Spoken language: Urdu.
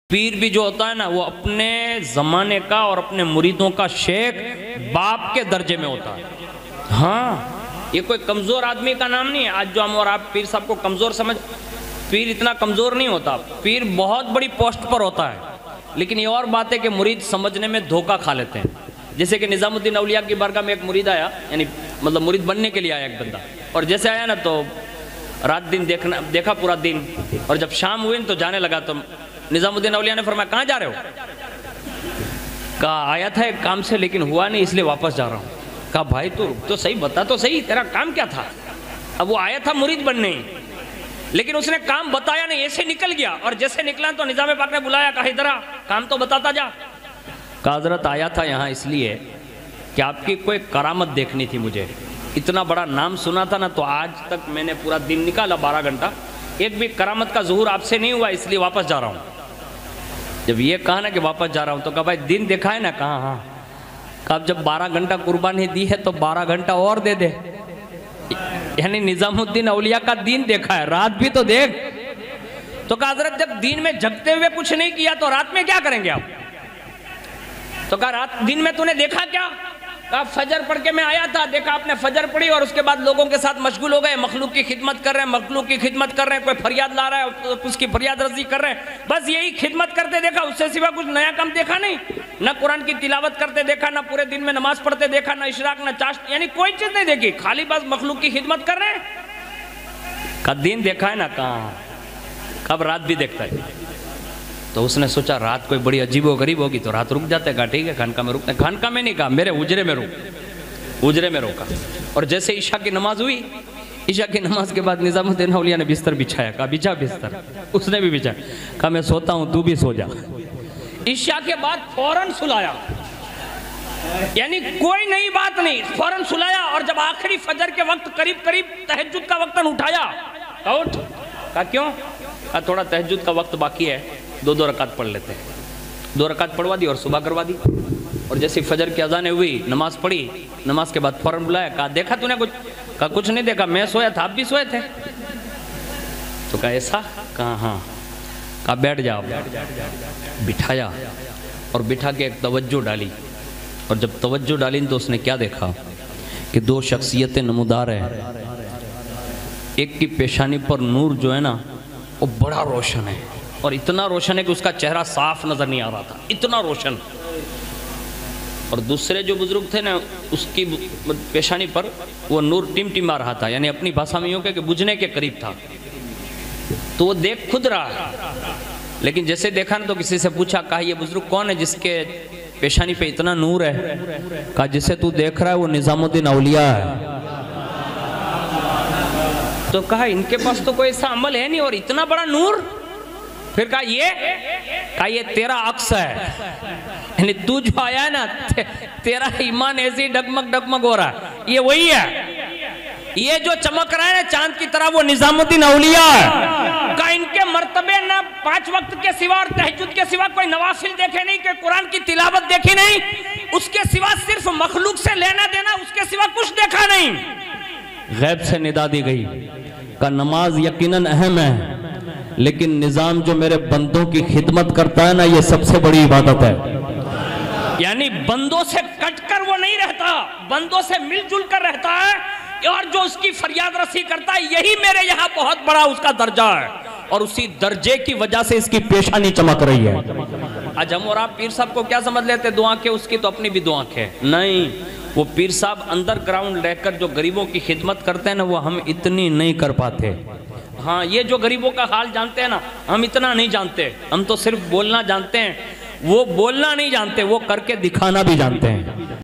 پیر بھی جو ہوتا ہے نا وہ اپنے زمانے کا اور اپنے مریدوں کا شیخ باپ کے درجے میں ہوتا ہے. ہاں یہ کوئی کمزور آدمی کا نام نہیں ہے. آج جو ہم اور آپ پیر صاحب کو کمزور سمجھ، پیر اتنا کمزور نہیں ہوتا. پیر بہت بڑی پوسٹ پر ہوتا ہے. لیکن یہ اور بات ہے کہ مرید سمجھنے میں دھوکہ کھا لیتے ہیں. جیسے کہ نظام الدین اولیاء کی بارگاہ میں ایک مرید آیا، یعنی مطلب مرید بننے کے لیے آیا ایک بندہ، اور جیسے آیا نا تو رات دن دیکھا پورا دن، اور جب شام ہوئی تو جانے لگا تو نظام الدین اولیاء نے فرمایا کہاں جا رہے ہو؟ کہا آیا تھا ایک کام سے لیکن ہوا نہیں اس لیے واپس جا رہا ہوں. کہا بھائی تو صحیح بتا تو صحیح تیرا کام کیا تھا؟ اب وہ آیا تھا مرید بننے لیکن اس نے کام بتایا نہیں، ایسے نکل گیا، اور جیسے نکلا تو نظام پاک نے بلایا، کہا ادھر آ کام تو بتاتا جا. کہا حضرت آیا تھا یہاں اس لیے کہ آپ کی کوئی کرامت دیکھنی تھی. مجھے اتنا بڑا نام سنا تھا نا تو آج تک میں نے پورا دن نکالا 12 گھنٹہ، ایک بھی کرامت کا ظہور آپ سے نہیں ہوا اس لیے واپس جا رہا ہوں. جب یہ کہا نا کہ واپس جا رہا ہوں تو کہا بھائی دن دیکھا ہے نا؟ کہا ہاں. کہا جب 12 گھنٹہ قربانی دی ہے تو 12 گھنٹہ اور دے دے. یعنی نظام الدین اولیاء کا دین دیکھا ہے، رات بھی تو دیکھ. تو کہا حضرت جب دین میں جگتے ہوئے کچھ نہیں کیا تو رات میں کیا کریں گے آپ؟ تو کہا دن میں تو نے دیکھا کیا؟ کہا فجر پڑھ کے میں آیا تھا، دیکھا آپ نے فجر پڑھی اور اس کے بعد لوگوں کے ساتھ مشغول ہو گئے، مخلوق کی خدمت کر رہے ہیں، مخلوق کی خدمت کر رہے ہیں، کوئی فریاد لا رہا ہے اس کی فریاد رسی کر رہے ہیں، بس یہی خدمت کرتے دیکھا، اس سے سوا کچھ نیا کام دیکھا نہیں. نہ قرآن کی تلاوت کرتے دیکھا، نہ پورے دن میں نماز پڑھتے دیکھا، نہ اشراق نہ چاشت، یعنی کوئی چیز نہیں دیکھی، خالی بس مخلوق کی خدمت کر رہے ہیں. کہا دین دیکھا ہے نا؟ کہاں. کب رات بھی دیکھتا ہے. تو اس نے سوچا رات کوئی بڑی عجیب و غریب ہوگی تو رات رک جاتے. کہا ٹھیک ہے خانقاہ میں رکتے. خانقاہ میں نہیں کہا میرے حجرے میں رک، حجرے میں روکا. اور جیسے عشاء کی نماز ہوئی، عشاء کی نماز کے بعد نظام الدین اولیاء نے بستر بچھایا. کہا بچھا بستر. اس نے بھی بچھا. کہا میں سوتا ہوں تو بھی سو جا. عشاء کے بعد فوراً سلایا، یعنی کوئی نئی بات نہیں، فوراً سلایا. اور جب آخری فجر کے وقت قریب تہجد کا وقت اٹھایا. کہا اٹھ. کہا کیوں؟ کہا تھوڑا تہجد کا وقت باقی ہے، 2 رکعت پڑھ لیتے ہیں. 2 رکعت پڑھوا دی اور صبح کروا دی. اور جیسے فجر کی اذانیں ہوئی نماز پڑھی، نماز کے بعد فوراً بلایا. کہا دیکھا تو نے کچھ؟ کہا کچھ نہیں دیکھا، میں سویا تھا آپ بھی سوئے تھے. تو کہا ایسا؟ کہا ہاں. کہا بیٹھ جاؤ. بٹھایا اور بٹھا کے ایک توجہ ڈالی. اور جب توجہ ڈالی تو اس نے کیا دیکھا کہ 2 شخصیتیں نمودار ہیں. ایک کی پیشانی پر نور جو ہے نا وہ بڑا روشن ہے، اور اتنا روشن ہے کہ اس کا چہرہ صاف نظر نہیں آ رہا تھا، اتنا روشن. اور دوسرے جو بزرگ تھے نا اس کی پیشانی پر وہ نور ٹم آ رہا تھا، یعنی اپنی بھاشا میں یوں کہ بجھنے کے قریب تھا. تو وہ دیکھ خود رہا، لیکن جیسے دیکھا نا تو کسی سے پوچھا. کہا یہ بزرگ کون ہے جس کے پیشانی پہ اتنا نور ہے؟ کہا جسے تو دیکھ رہا ہے وہ نظام الدین اولیاء ہے. تو کہا ان کے پاس تو کوئی ایسا عمل ہے نہیں اور اتنا بڑا نور. پھر کہا یہ تیرا عکس ہے، یعنی تو جو آیا ہے نا تیرا ایمان ایسی ڈگمگ ہو رہا ہے، یہ وہی ہے. یہ جو چمک رہا ہے نا چاند کی طرح وہ نظام الدین اولیاء ہے. کہا ان کے مرتبے نہ 5 وقت کے سوا اور تہجد کے سوا کوئی نوافل دیکھے نہیں، کہ قرآن کی تلاوت دیکھی نہیں، اس کے سوا صرف مخلوق سے لینا دینا، اس کے سوا کچھ دیکھا نہیں. غیب سے ندا دی گئی کہ نماز یقیناً اہم ہے لیکن نظام جو میرے بندوں کی خدمت کرتا ہے نا یہ سب سے بڑی عبادت ہے. یعنی بندوں سے کٹ کر وہ نہیں رہتا، بندوں سے مل جل کر رہتا ہے، اور جو اس کی فریاد رسی کرتا ہے یہی میرے یہاں بہت بڑا اس کا درجہ ہے، اور اسی درجے کی وجہ سے اس کی پیشانی چمک رہی ہے. آج ہم اور آپ پیر صاحب کو کیا سمجھ لیتے؟ 2 آنکھیں اس کی تو اپنی بھی 2 آنکھیں. نہیں، وہ پیر صاحب اندر گراؤنڈ رہ کر جو غریبوں کی خدمت کرتے ہیں نا وہ ہم اتنی نہیں کر پاتے. ہاں یہ جو غریبوں کا حال جانتے ہیں نا ہم اتنا نہیں جانتے. ہم تو صرف بولنا جانتے ہیں، وہ بولنا نہیں جانتے، وہ کر کے دکھانا بھی جانتے ہیں.